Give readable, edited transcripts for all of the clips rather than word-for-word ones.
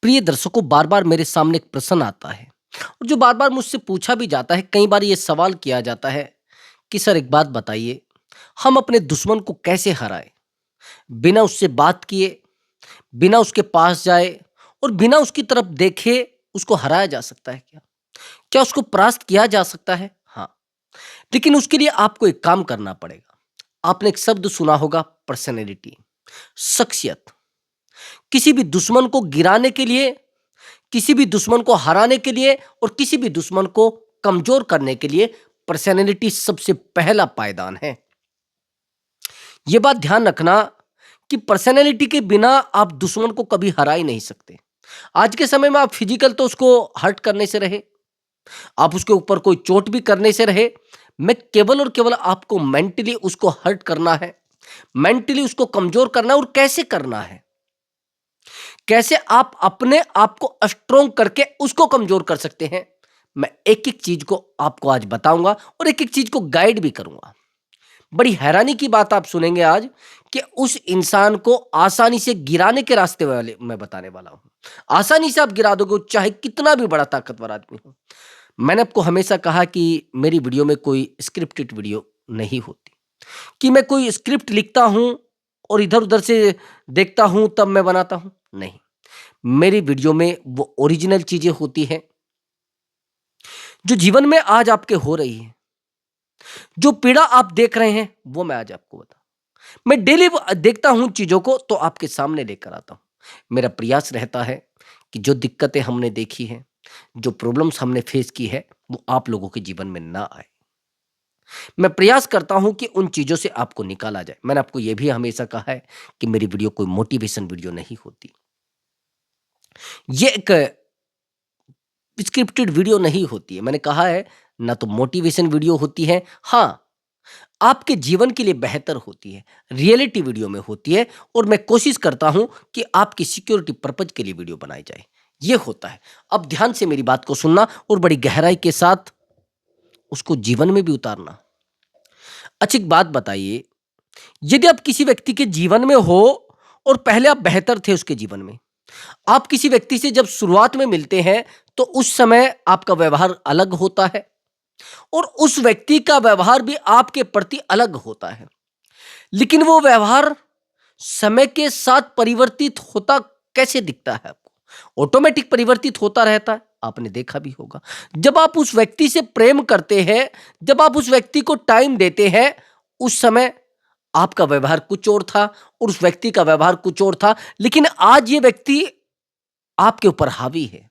प्रिय दर्शकों, बार बार मेरे सामने एक प्रश्न आता है और जो बार बार मुझसे पूछा भी जाता है। कई बार ये सवाल किया जाता है कि सर एक बात बताइए, हम अपने दुश्मन को कैसे हराएं? बिना उससे बात किए, बिना उसके पास जाए और बिना उसकी तरफ देखे उसको हराया जा सकता है क्या? क्या उसको परास्त किया जा सकता है? हाँ, लेकिन उसके लिए आपको एक काम करना पड़ेगा। आपने एक शब्द सुना होगा, पर्सनैलिटी, शख्सियत। किसी भी दुश्मन को गिराने के लिए, किसी भी दुश्मन को हराने के लिए और किसी भी दुश्मन को कमजोर करने के लिए पर्सनैलिटी सबसे पहला पायदान है। यह बात ध्यान रखना कि पर्सनैलिटी के बिना आप दुश्मन को कभी हरा ही नहीं सकते। आज के समय में आप फिजिकल तो उसको हर्ट करने से रहे, आप उसके ऊपर कोई चोट भी करने से रहे। मैं केवल और केवल आपको मेंटली उसको हर्ट करना है, मेंटली उसको कमजोर करना है। और कैसे करना है, कैसे आप अपने आप को स्ट्रोंग करके उसको कमजोर कर सकते हैं, मैं एक एक चीज को आपको आज बताऊंगा और एक एक चीज को गाइड भी करूंगा। बड़ी हैरानी की बात आप सुनेंगे आज कि उस इंसान को आसानी से गिराने के रास्ते वाले मैं बताने वाला हूं। आसानी से आप गिरा दोगे, चाहे कितना भी बड़ा ताकतवर आदमी हो। मैंने आपको हमेशा कहा कि मेरी वीडियो में कोई स्क्रिप्टेड वीडियो नहीं होती, कि मैं कोई स्क्रिप्ट लिखता हूं और इधर उधर से देखता हूं तब मैं बनाता हूं। नहीं, मेरी वीडियो में वो ओरिजिनल चीजें होती हैं जो जीवन में आज आपके हो रही है। जो पीड़ा आप देख रहे हैं वो मैं आज आपको बता, मैं डेली देखता हूं चीजों को तो आपके सामने लेकर आता हूं। मेरा प्रयास रहता है कि जो दिक्कतें हमने देखी हैं, जो प्रॉब्लम्स हमने फेस की है, वो आप लोगों के जीवन में ना आए। मैं प्रयास करता हूं कि उन चीजों से आपको निकाला जाए। मैंने आपको यह भी हमेशा कहा है कि मेरी वीडियो कोई मोटिवेशन वीडियो नहीं होती, ये एक स्क्रिप्टेड वीडियो नहीं होती है। मैंने कहा है, ना तो मोटिवेशन वीडियो होती है, हाँ आपके जीवन के लिए बेहतर होती है, रियलिटी वीडियो में होती है। और मैं कोशिश करता हूं कि आपकी सिक्योरिटी पर्पज के लिए वीडियो बनाई जाए, ये होता है। अब ध्यान से मेरी बात को सुनना और बड़ी गहराई के साथ उसको जीवन में भी उतारना। अच्छी एक बात बताइए, यदि आप किसी व्यक्ति के जीवन में हो और पहले आप बेहतर थे उसके जीवन में, आप किसी व्यक्ति से जब शुरुआत में मिलते हैं तो उस समय आपका व्यवहार अलग होता है और उस व्यक्ति का व्यवहार भी आपके प्रति अलग होता है। लेकिन वो व्यवहार समय के साथ परिवर्तित होता कैसे दिखता है आपको? ऑटोमेटिक परिवर्तित होता रहता है, आपने देखा भी होगा। जब आप उस व्यक्ति से प्रेम करते हैं, जब आप उस व्यक्ति को टाइम देते हैं, उस समय आपका व्यवहार कुछ और था और उस व्यक्ति का व्यवहार कुछ और था। लेकिन आज ये व्यक्ति आपके ऊपर हावी है,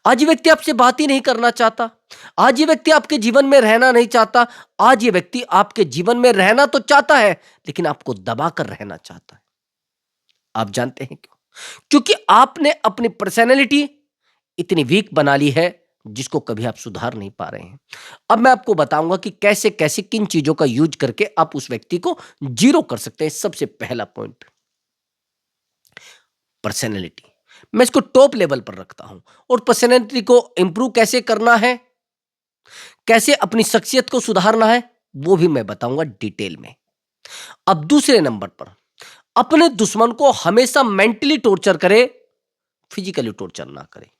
आज ये व्यक्ति आपसे बात ही नहीं करना चाहता, आज ये व्यक्ति आपके जीवन में रहना नहीं चाहता। आज ये व्यक्ति आपके जीवन में रहना तो चाहता है लेकिन आपको दबाकर रहना चाहता है। आप जानते हैं क्यों? क्योंकि आपने अपनी पर्सनैलिटी इतनी वीक बना ली है जिसको कभी आप सुधार नहीं पा रहे हैं। अब मैं आपको बताऊंगा कि कैसे कैसे किन चीजों का यूज करके आप उस व्यक्ति को जीरो कर सकते हैं। सबसे पहला पॉइंट, पर्सनैलिटी। मैं इसको टॉप लेवल पर रखता हूं और पर्सनैलिटी को इंप्रूव कैसे करना है, कैसे अपनी शख्सियत को सुधारना है, वो भी मैं बताऊंगा डिटेल में। अब दूसरे नंबर पर, अपने दुश्मन को हमेशा मेंटली टॉर्चर करे, फिजिकली टॉर्चर ना करे।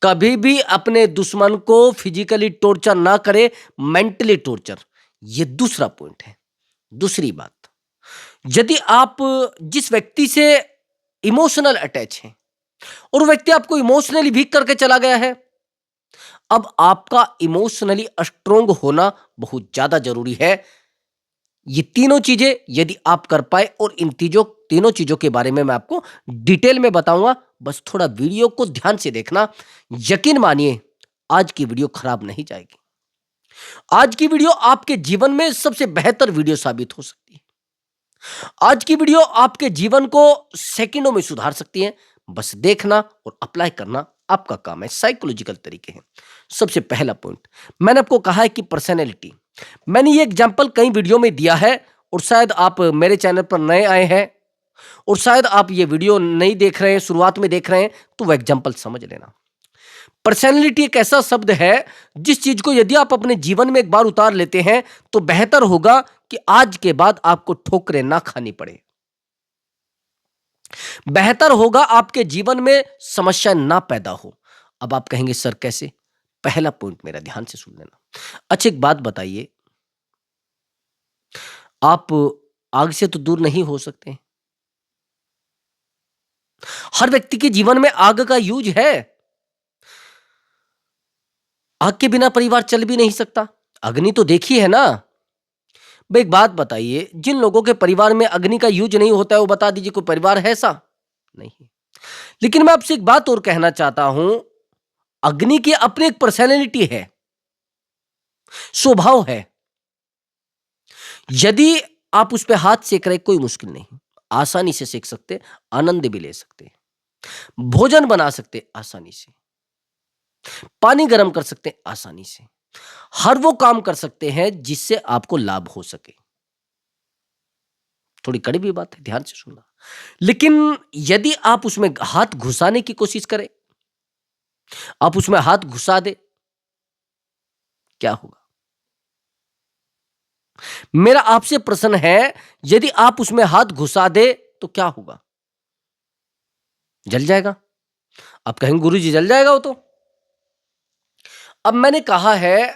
कभी भी अपने दुश्मन को फिजिकली टॉर्चर ना करे, मेंटली टॉर्चर। यह दूसरा पॉइंट है। दूसरी बात, यदि आप जिस व्यक्ति से इमोशनल अटैच हैं और वो व्यक्ति आपको इमोशनली वीक करके चला गया है, अब आपका इमोशनली स्ट्रोंग होना बहुत ज्यादा जरूरी है। ये तीनों चीजें यदि आप कर पाए, और इन तीनों चीजों के बारे में मैं आपको डिटेल में बताऊंगा, बस थोड़ा वीडियो को ध्यान से देखना। यकीन मानिए, आज की वीडियो खराब नहीं जाएगी। आज की वीडियो आपके जीवन में सबसे बेहतर वीडियो साबित हो सकती है। आज की वीडियो आपके जीवन को सेकंडों में सुधार सकती है। बस देखना और अप्लाई करना आपका काम है। साइकोलॉजिकल तरीके हैं। सबसे पहला पॉइंट, मैंने आपको कहा है कि पर्सनैलिटी। मैंने ये एग्जांपल कई वीडियो में दिया है और शायद आप मेरे चैनल पर नए आए हैं और शायद आप ये वीडियो नहीं देख रहे हैं, शुरुआत में देख रहे हैं, तो वो एग्जांपल समझ लेना। पर्सनैलिटी एक ऐसा शब्द है जिस चीज को यदि आप अपने जीवन में एक बार उतार लेते हैं तो बेहतर होगा कि आज के बाद आपको ठोकरें ना खानी पड़े। बेहतर होगा आपके जीवन में समस्या ना पैदा हो। अब आप कहेंगे सर कैसे? पहला पॉइंट मेरा ध्यान से सुन लेना। अच्छा एक बात बताइए, आप आग से तो दूर नहीं हो सकते। हर व्यक्ति के जीवन में आग का यूज है। आग के बिना परिवार चल भी नहीं सकता। अग्नि तो देखी है ना। भाई एक बात बताइए, जिन लोगों के परिवार में अग्नि का यूज नहीं होता है वो बता दीजिए कोई परिवार है ऐसा? नहीं। लेकिन मैं आपसे एक बात और कहना चाहता हूं, अग्नि की अपनी एक पर्सनैलिटी है, स्वभाव है। यदि आप उस पे हाथ सेक रहे, कोई मुश्किल नहीं, आसानी से सेक सकते, आनंद भी ले सकते, भोजन बना सकते आसानी से, पानी गर्म कर सकते हैं आसानी से, हर वो काम कर सकते हैं जिससे आपको लाभ हो सके। थोड़ी कड़वी बात है, ध्यान से सुनना। लेकिन यदि आप उसमें हाथ घुसाने की कोशिश करें, आप उसमें हाथ घुसा दे, क्या होगा? मेरा आपसे प्रश्न है, यदि आप उसमें हाथ घुसा दे तो क्या होगा? जल जाएगा। आप कहेंगे गुरुजी जल जाएगा वो तो। अब मैंने कहा है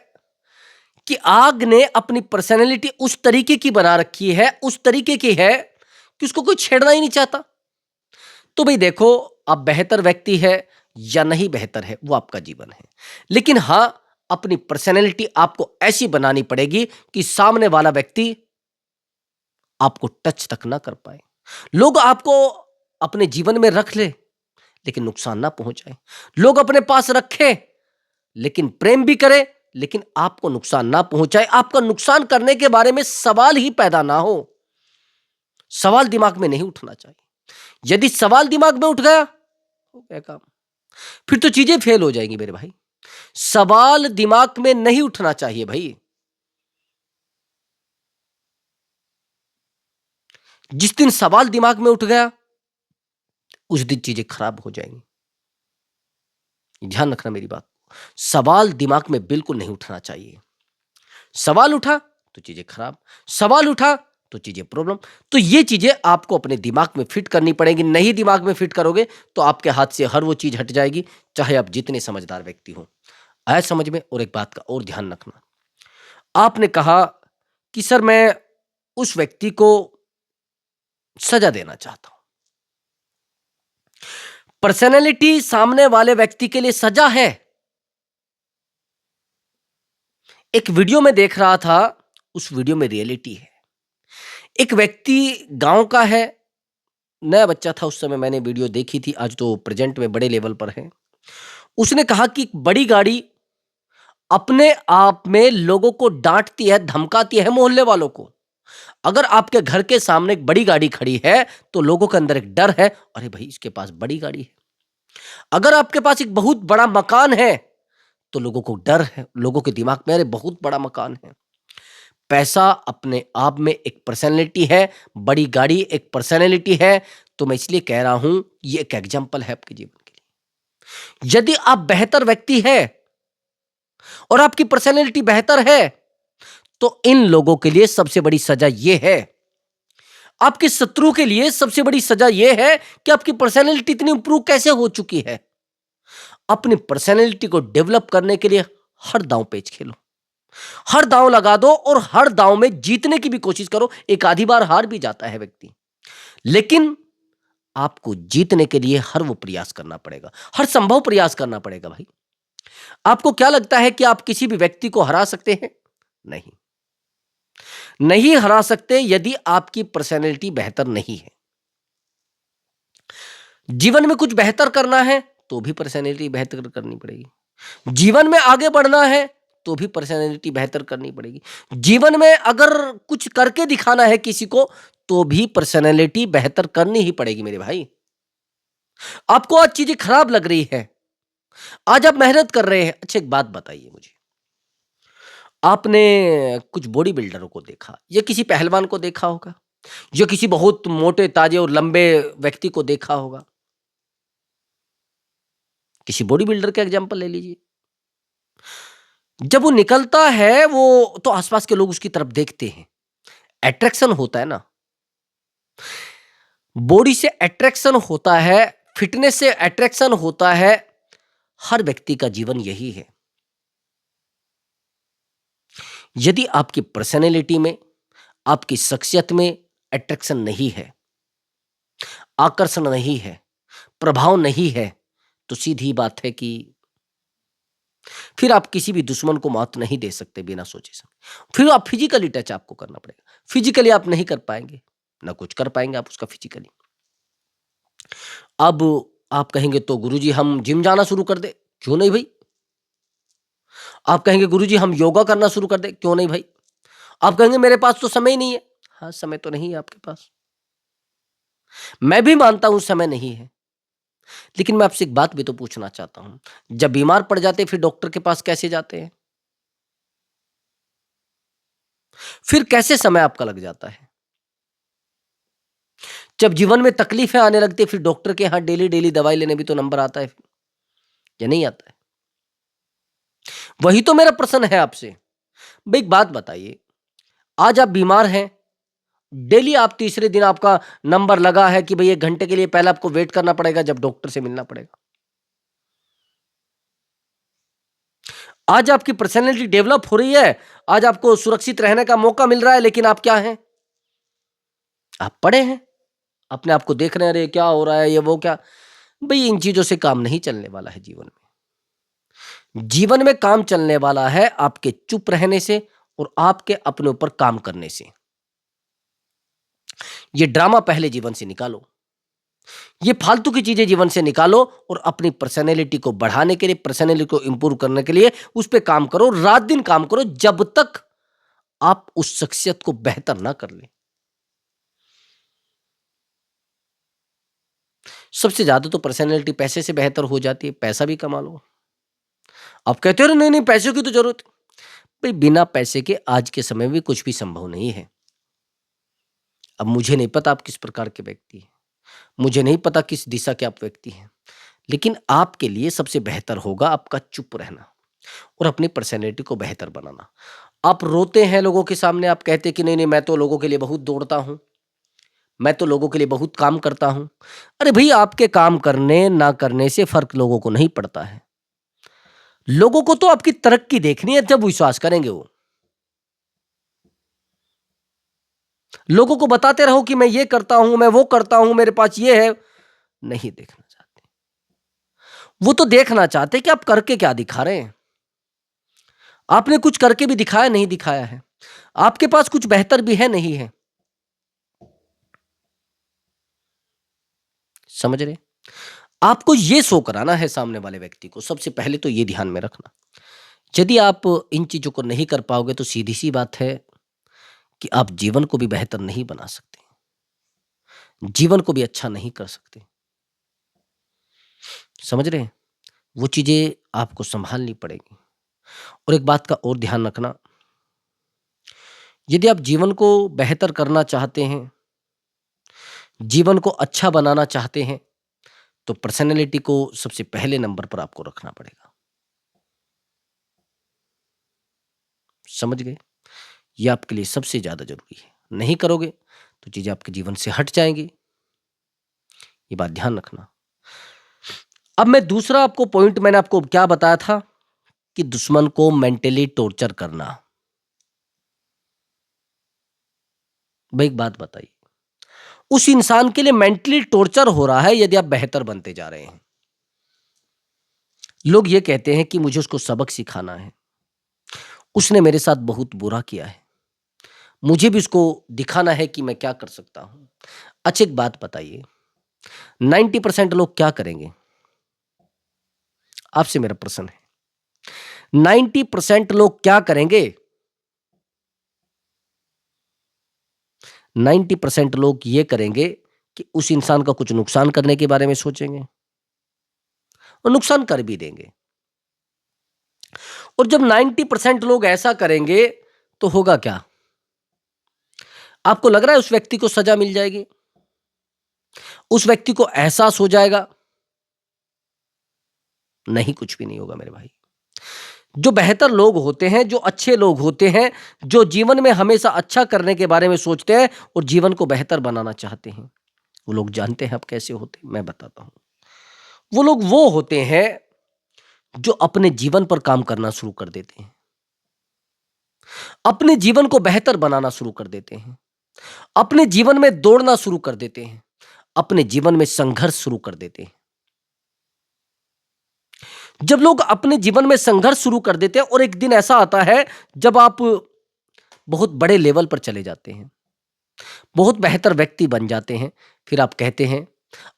कि आग ने अपनी पर्सनैलिटी उस तरीके की बना रखी है, उस तरीके की है कि उसको कोई छेड़ना ही नहीं चाहता। तो भाई देखो, आप बेहतर व्यक्ति है या नहीं बेहतर है वो आपका जीवन है, लेकिन हां, अपनी पर्सनैलिटी आपको ऐसी बनानी पड़ेगी कि सामने वाला व्यक्ति आपको टच तक ना कर पाए। लोग आपको अपने जीवन में रख ले लेकिन नुकसान ना पहुंचाए। लोग अपने पास रखे लेकिन प्रेम भी करे, लेकिन आपको नुकसान ना पहुंचाए। आपका नुकसान करने के बारे में सवाल ही पैदा ना हो। सवाल दिमाग में नहीं उठना चाहिए। यदि सवाल दिमाग में उठ गया, हो गया काम। फिर तो चीजें फेल हो जाएंगी मेरे भाई। सवाल दिमाग में नहीं उठना चाहिए भाई। जिस दिन सवाल दिमाग में उठ गया, उस दिन चीजें खराब हो जाएंगी। ध्यान रखना मेरी बात। सवाल दिमाग में बिल्कुल नहीं उठना चाहिए। सवाल उठा तो चीजें खराब, सवाल उठा तो चीजें प्रॉब्लम। तो ये चीजें आपको अपने दिमाग में फिट करनी पड़ेगी। नहीं दिमाग में फिट करोगे तो आपके हाथ से हर वो चीज हट जाएगी, चाहे आप जितने समझदार व्यक्ति हो। आया समझ में? और एक बात का और ध्यान रखना, आपने कहा कि सर मैं उस व्यक्ति को सजा देना चाहता हूं। पर्सनैलिटी सामने वाले व्यक्ति के लिए सजा है। एक वीडियो में देख रहा था, उस वीडियो में रियलिटी है। एक व्यक्ति गांव का है, नया बच्चा था, उस समय मैंने वीडियो देखी थी, आज तो प्रेजेंट में बड़े लेवल पर है। उसने कहा कि बड़ी गाड़ी अपने आप में लोगों को डांटती है, धमकाती है, मोहल्ले वालों को। अगर आपके घर के सामने एक बड़ी गाड़ी खड़ी है तो लोगों के अंदर एक डर है, अरे भाई इसके पास बड़ी गाड़ी है। अगर आपके पास एक बहुत बड़ा मकान है तो लोगों को डर है, लोगों के दिमाग में अरे बहुत बड़ा मकान है। पैसा अपने आप में एक पर्सनैलिटी है, बड़ी गाड़ी एक पर्सनैलिटी है। तो मैं इसलिए कह रहा हूं, ये एक एग्जाम्पल है आपके जीवन के लिए। यदि आप बेहतर व्यक्ति है और आपकी पर्सनैलिटी बेहतर है, तो इन लोगों के लिए सबसे बड़ी सजा यह है, आपके शत्रु के लिए सबसे बड़ी सजा यह है कि आपकी पर्सनैलिटी इतनी इंप्रूव कैसे हो चुकी है। अपनी पर्सनैलिटी को डेवलप करने के लिए हर दांव पेच खेलो, हर दांव लगा दो और हर दांव में जीतने की भी कोशिश करो। एक आधी बार हार भी जाता है व्यक्ति, लेकिन आपको जीतने के लिए हर वो प्रयास करना पड़ेगा, हर संभव प्रयास करना पड़ेगा भाई। आपको क्या लगता है कि आप किसी भी व्यक्ति को हरा सकते हैं? नहीं, नहीं हरा सकते यदि आपकी पर्सनैलिटी बेहतर नहीं है। जीवन में कुछ बेहतर करना है तो भी पर्सनैलिटी बेहतर करनी पड़ेगी। जीवन में आगे बढ़ना है तो भी पर्सनैलिटी बेहतर करनी पड़ेगी। जीवन में अगर कुछ करके दिखाना है किसी को तो भी पर्सनैलिटी बेहतर करनी ही पड़ेगी मेरे भाई। आपको आज चीजें खराब लग रही है, आज आप मेहनत कर रहे हैं। अच्छा एक बात बताइए मुझे, आपने कुछ बॉडी बिल्डरों को देखा या किसी पहलवान को देखा होगा, या किसी बहुत मोटे ताजे और लंबे व्यक्ति को देखा होगा। किसी बॉडी बिल्डर का एग्जांपल ले लीजिए। जब वो निकलता है वो तो आसपास के लोग उसकी तरफ देखते हैं, अट्रैक्शन होता है ना। बॉडी से अट्रैक्शन होता है, फिटनेस से अट्रैक्शन होता है। हर व्यक्ति का जीवन यही है। यदि आपकी पर्सनैलिटी में, आपकी शख्सियत में अट्रैक्शन नहीं है, आकर्षण नहीं है, प्रभाव नहीं है, तो सीधी बात है कि फिर आप किसी भी दुश्मन को मौत नहीं दे सकते बिना सोचे समझे। फिर आप फिजिकली टच आपको करना पड़ेगा। फिजिकली आप नहीं कर पाएंगे, ना कुछ कर पाएंगे आप उसका फिजिकली। अब आप कहेंगे तो गुरुजी हम जिम जाना शुरू कर दे, क्यों नहीं भाई। आप कहेंगे गुरुजी हम योगा करना शुरू कर दे, क्यों नहीं भाई। आप कहेंगे मेरे पास तो समय ही नहीं है। हाँ, समय तो नहीं है आपके पास, मैं भी मानता हूं समय नहीं है। लेकिन मैं आपसे एक बात भी तो पूछना चाहता हूं, जब बीमार पड़ जाते फिर डॉक्टर के पास कैसे जाते हैं, फिर कैसे समय आपका लग जाता है। जब जीवन में तकलीफें आने लगती है फिर डॉक्टर के यहाँ डेली डेली दवाई लेने भी तो नंबर आता है या नहीं आता है। वही तो मेरा प्रश्न है आपसे। भाई एक बात बताइए, आज आप बीमार हैं, डेली आप तीसरे दिन आपका नंबर लगा है कि भाई 1 घंटे के लिए पहले आपको वेट करना पड़ेगा जब डॉक्टर से मिलना पड़ेगा। आज आपकी पर्सनैलिटी डेवलप हो रही है, आज आपको सुरक्षित रहने का मौका मिल रहा है, लेकिन आप क्या हैं, आप पड़े हैं, अपने आप को देख रहे हैं, अरे क्या हो रहा है, ये वो क्या। भाई इन चीजों से काम नहीं चलने वाला है। जीवन में काम चलने वाला है आपके चुप रहने से और आपके अपने ऊपर काम करने से। ये ड्रामा पहले जीवन से निकालो, ये फालतू की चीजें जीवन से निकालो और अपनी पर्सनैलिटी को बढ़ाने के लिए, पर्सनैलिटी को इंप्रूव करने के लिए उस पर काम करो, रात दिन काम करो, जब तक आप उस शख्सियत को बेहतर ना कर ले। सबसे ज्यादा तो पर्सनैलिटी पैसे से बेहतर हो जाती है, पैसा भी कमा लो। आप कहते हो नहीं नहीं पैसों की तो जरूरत। भाई बिना पैसे के आज के समय में कुछ भी संभव नहीं है। अब मुझे नहीं पता आप किस प्रकार के व्यक्ति हैं, मुझे नहीं पता किस दिशा के आप व्यक्ति हैं, लेकिन आपके लिए सबसे बेहतर होगा आपका चुप रहना और अपनी पर्सनैलिटी को बेहतर बनाना। आप रोते हैं लोगों के सामने, आप कहते हैं कि नहीं नहीं मैं तो लोगों के लिए बहुत दौड़ता हूं, मैं तो लोगों के लिए बहुत काम करता हूं। अरे भाई आपके काम करने ना करने से फर्क लोगों को नहीं पड़ता है। लोगों को तो आपकी तरक्की देखनी है, जब विश्वास करेंगे वो। लोगों को बताते रहो कि मैं ये करता हूं, मैं वो करता हूं, मेरे पास ये है, नहीं देखना चाहते। वो तो देखना चाहते कि आप करके क्या दिखा रहे हैं। आपने कुछ करके भी दिखाया नहीं दिखाया है, आपके पास कुछ बेहतर भी है नहीं है। समझ रहे। आपको ये शो कराना है सामने वाले व्यक्ति को, सबसे पहले तो ये ध्यान में रखना। यदि आप इन चीजों को नहीं कर पाओगे तो सीधी सी बात है कि आप जीवन को भी बेहतर नहीं बना सकते, जीवन को भी अच्छा नहीं कर सकते। समझ रहे हैं। वो चीजें आपको संभालनी पड़ेगी। और एक बात का और ध्यान रखना, यदि आप जीवन को बेहतर करना चाहते हैं, जीवन को अच्छा बनाना चाहते हैं, तो पर्सनैलिटी को सबसे पहले नंबर पर आपको रखना पड़ेगा। समझ गए। ये आपके लिए सबसे ज्यादा जरूरी है। नहीं करोगे तो चीजें आपके जीवन से हट जाएंगी, ये बात ध्यान रखना। अब मैं दूसरा आपको पॉइंट, मैंने आपको क्या बताया था कि दुश्मन को मेंटली टॉर्चर करना। भाई एक बात बताइए, उस इंसान के लिए मेंटली टॉर्चर हो रहा है यदि आप बेहतर बनते जा रहे हैं। लोग ये कहते हैं कि मुझे उसको सबक सिखाना है, उसने मेरे साथ बहुत बुरा किया है, मुझे भी उसको दिखाना है कि मैं क्या कर सकता हूं। अच्छा एक बात बताइए, 90% लोग क्या करेंगे। आपसे मेरा प्रश्न है, 90% लोग क्या करेंगे। 90% लोग ये करेंगे कि उस इंसान का कुछ नुकसान करने के बारे में सोचेंगे और नुकसान कर भी देंगे। और जब 90% लोग ऐसा करेंगे तो होगा क्या। आपको लग रहा है उस व्यक्ति को सजा मिल जाएगी, उस व्यक्ति को एहसास हो जाएगा। नहीं, कुछ भी नहीं होगा मेरे भाई। जो बेहतर लोग होते हैं, जो अच्छे लोग होते हैं, जो जीवन में हमेशा अच्छा करने के बारे में सोचते हैं और जीवन को बेहतर बनाना चाहते हैं, वो लोग जानते हैं आप कैसे होते हैं? मैं बताता हूं। वो लोग वो होते हैं जो अपने जीवन पर काम करना शुरू कर देते हैं, अपने जीवन को बेहतर बनाना शुरू कर देते हैं, अपने जीवन में दौड़ना शुरू कर देते हैं, अपने जीवन में संघर्ष शुरू कर देते हैं। जब लोग अपने जीवन में संघर्ष शुरू कर देते हैं और एक दिन ऐसा आता है जब आप बहुत बड़े लेवल पर चले जाते हैं, बहुत बेहतर व्यक्ति बन जाते हैं, फिर आप कहते हैं,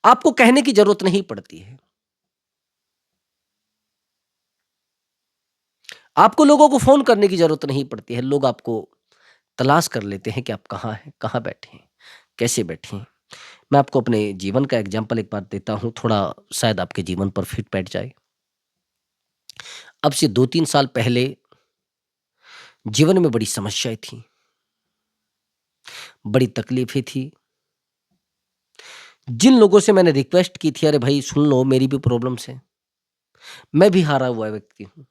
आपको कहने की जरूरत नहीं पड़ती है, आपको लोगों को फोन करने की जरूरत नहीं पड़ती है, लोग आपको तलाश कर लेते हैं कि आप कहाँ हैं, कहाँ बैठे हैं, कैसे बैठे हैं। मैं आपको अपने जीवन का एग्जाम्पल एक बार देता हूं, थोड़ा शायद आपके जीवन पर फिट बैठ जाए। अब से 2-3 साल पहले जीवन में बड़ी समस्याएं थी, बड़ी तकलीफें थी। जिन लोगों से मैंने रिक्वेस्ट की थी, अरे भाई सुन लो मेरी भी प्रॉब्लम्स है, मैं भी हारा हुआ व्यक्ति हूँ,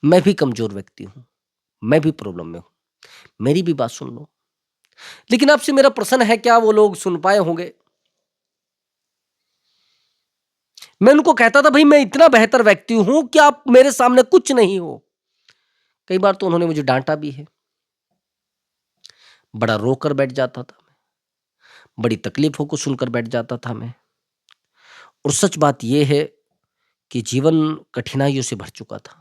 मैं भी कमजोर व्यक्ति हूँ, मैं भी प्रॉब्लम में हूँ, मेरी भी बात सुन लो। लेकिन आपसे मेरा प्रश्न है, क्या वो लोग सुन पाए होंगे? मैं उनको कहता था, भाई मैं इतना बेहतर व्यक्ति हूं कि आप मेरे सामने कुछ नहीं हो। कई बार तो उन्होंने मुझे डांटा भी है, बड़ा रोकर बैठ जाता था मैं, बड़ी तकलीफों को सुनकर बैठ जाता था मैं। और सच बात यह है कि जीवन कठिनाइयों से भर चुका था।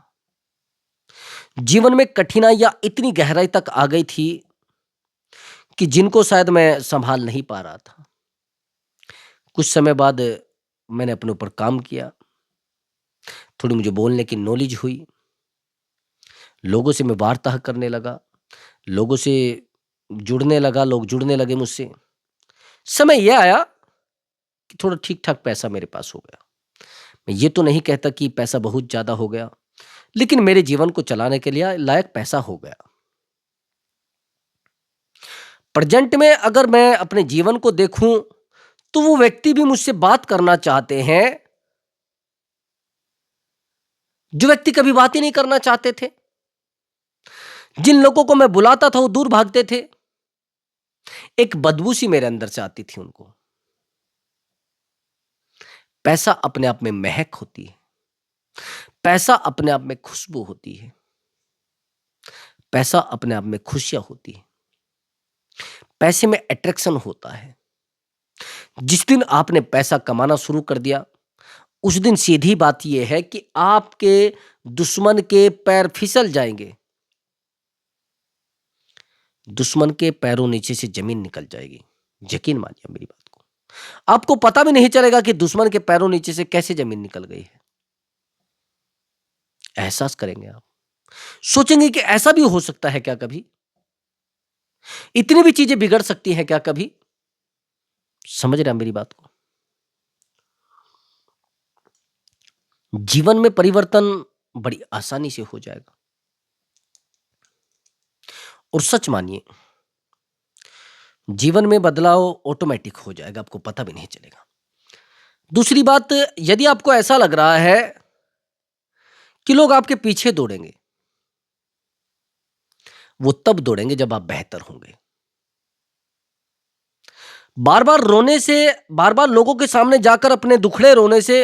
जीवन में कठिनाइयां इतनी गहराई तक आ गई थी कि जिनको शायद मैं संभाल नहीं पा रहा था। कुछ समय बाद मैंने अपने ऊपर काम किया, थोड़ी मुझे बोलने की नॉलेज हुई, लोगों से मैं वार्ता करने लगा, लोगों से जुड़ने लगा, लोग जुड़ने लगे मुझसे। समय यह आया कि थोड़ा ठीक ठाक पैसा मेरे पास हो गया। मैं ये तो नहीं कहता कि पैसा बहुत ज्यादा हो गया, लेकिन मेरे जीवन को चलाने के लिए लायक पैसा हो गया। प्रेजेंट में अगर मैं अपने जीवन को देखूं तो वो व्यक्ति भी मुझसे बात करना चाहते हैं जो व्यक्ति कभी बात ही नहीं करना चाहते थे। जिन लोगों को मैं बुलाता था वो दूर भागते थे। एक बदबू सी मेरे अंदर से आती थी उनको। पैसा अपने आप में महक होती है, पैसा अपने आप में खुशबू होती है, पैसा अपने आप में खुशियां होती है, पैसे में अट्रैक्शन होता है। जिस दिन आपने पैसा कमाना शुरू कर दिया, उस दिन सीधी बात यह है कि आपके दुश्मन के पैर फिसल जाएंगे, दुश्मन के पैरों नीचे से जमीन निकल जाएगी। यकीन मानिए मेरी बात को, आपको पता भी नहीं चलेगा कि दुश्मन के पैरों नीचे से कैसे जमीन निकल गई है। एहसास करेंगे आप, सोचेंगे कि ऐसा भी हो सकता है क्या कभी, इतनी भी चीजें बिगड़ सकती हैं क्या कभी। समझ रहे हैं मेरी बात को? जीवन में परिवर्तन बड़ी आसानी से हो जाएगा। और सच मानिए, जीवन में बदलाव ऑटोमेटिक हो जाएगा, आपको पता भी नहीं चलेगा। दूसरी बात, यदि आपको ऐसा लग रहा है कि लोग आपके पीछे दौड़ेंगे, वो तब दौड़ेंगे जब आप बेहतर होंगे। बार बार रोने से, बार बार लोगों के सामने जाकर अपने दुखड़े रोने से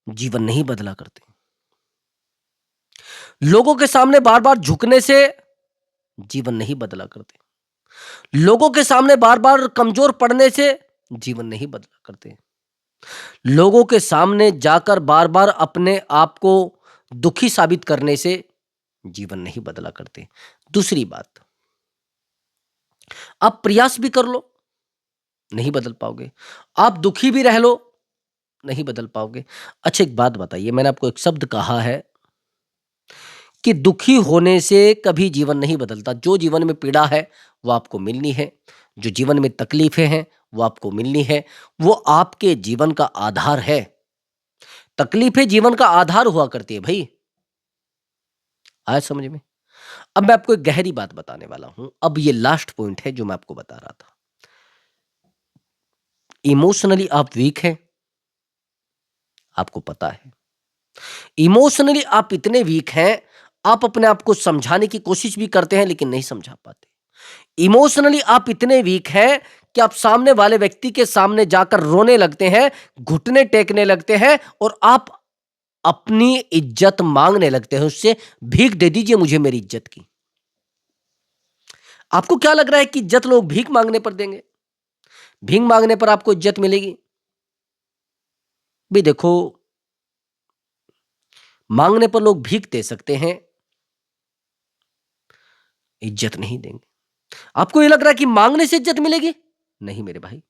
जीवन नहीं बदला करते। लोगों के सामने बार बार झुकने से जीवन नहीं बदला करते। लोगों के सामने बार बार कमजोर पड़ने से जीवन नहीं बदला करते। लोगों के सामने जाकर बार बार अपने आप को दुखी साबित करने से जीवन नहीं बदला करते। दूसरी बात, आप प्रयास भी कर लो, नहीं बदल पाओगे। आप दुखी भी रह लो, नहीं बदल पाओगे। अच्छा एक बात बताइए, मैंने आपको एक शब्द कहा है कि दुखी होने से कभी जीवन नहीं बदलता। जो जीवन में पीड़ा है वो आपको मिलनी है, जो जीवन में तकलीफें हैं वो आपको मिलनी है, वो आपके जीवन का आधार है। तकलीफें जीवन का आधार हुआ करती है भाई। आया समझ में? अब मैं आपको एक गहरी बात बताने वाला हूं। अब ये लास्ट पॉइंट है जो मैं आपको बता रहा था। इमोशनली आप वीक हैं, आपको पता है। इमोशनली आप इतने वीक हैं, आप अपने आप को समझाने की कोशिश भी करते हैं लेकिन नहीं समझा पाते। इमोशनली आप इतने वीक हैं कि आप सामने वाले व्यक्ति के सामने जाकर रोने लगते हैं, घुटने टेकने लगते हैं और आप अपनी इज्जत मांगने लगते हैं उससे, भीख दे दीजिए मुझे मेरी इज्जत की। आपको क्या लग रहा है कि इज्जत लोग भीख मांगने पर देंगे? भीख मांगने पर आपको इज्जत मिलेगी? भी देखो, मांगने पर लोग भीख दे सकते हैं, इज्जत नहीं देंगे। आपको ये लग रहा है कि मांगने से इज्जत मिलेगी? नहीं मेरे भाई,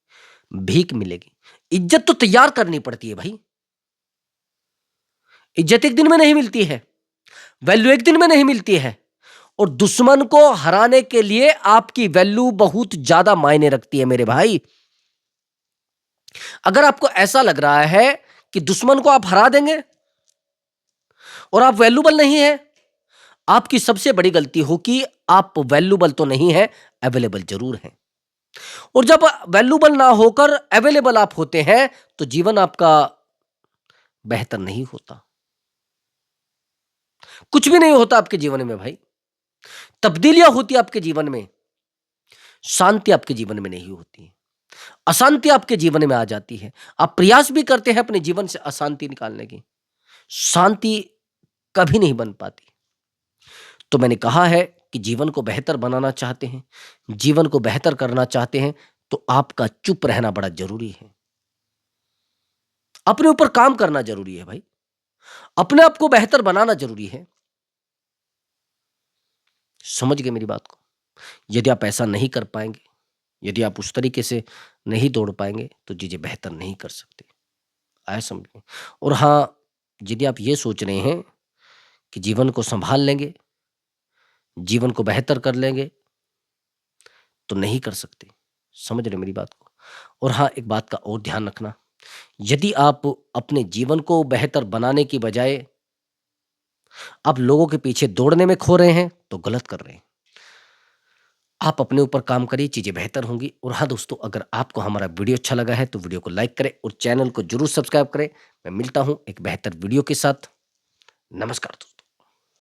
भीख मिलेगी। इज्जत तो तैयार करनी पड़ती है भाई। इज्जत एक दिन में नहीं मिलती है, वैल्यू एक दिन में नहीं मिलती है, और दुश्मन को हराने के लिए आपकी वैल्यू बहुत ज्यादा मायने रखती है मेरे भाई। अगर आपको ऐसा लग रहा है कि दुश्मन को आप हरा देंगे और आप वैल्यूबल नहीं है, आपकी सबसे बड़ी गलती हो कि आप वैल्यूबल तो नहीं है, अवेलेबल जरूर है। और जब वैल्यूबल ना होकर अवेलेबल आप होते हैं तो जीवन आपका बेहतर नहीं होता। कुछ भी नहीं होता आपके जीवन में भाई। तब्दीलियां होती आपके जीवन में, शांति आपके जीवन में नहीं होती, अशांति आपके जीवन में आ जाती है। आप प्रयास भी करते हैं अपने जीवन से अशांति निकालने की, शांति कभी नहीं बन पाती। तो मैंने कहा है कि जीवन को बेहतर बनाना चाहते हैं, जीवन को बेहतर करना चाहते हैं, तो आपका चुप रहना बड़ा जरूरी है। अपने ऊपर काम करना जरूरी है भाई, अपने आप को बेहतर बनाना जरूरी है। समझ गए मेरी बात को? यदि आप ऐसा नहीं कर पाएंगे, यदि आप उस तरीके से नहीं दौड़ पाएंगे तो चीजें बेहतर नहीं कर सकते। आया समझ में? और हाँ, यदि आप ये सोच रहे हैं कि जीवन को संभाल लेंगे, जीवन को बेहतर कर लेंगे, तो नहीं कर सकते। समझ रहे मेरी बात को? और हाँ, एक बात का और ध्यान रखना, यदि आप अपने जीवन को बेहतर बनाने की बजाय आप लोगों के पीछे दौड़ने में खो रहे हैं तो गलत कर रहे हैं। आप अपने ऊपर काम करिए, चीजें बेहतर होंगी। और हाँ दोस्तों, अगर आपको हमारा वीडियो अच्छा लगा है तो वीडियो को लाइक करें और चैनल को जरूर सब्सक्राइब करें। मैं मिलता हूं एक बेहतर वीडियो के साथ। नमस्कार दोस्तों।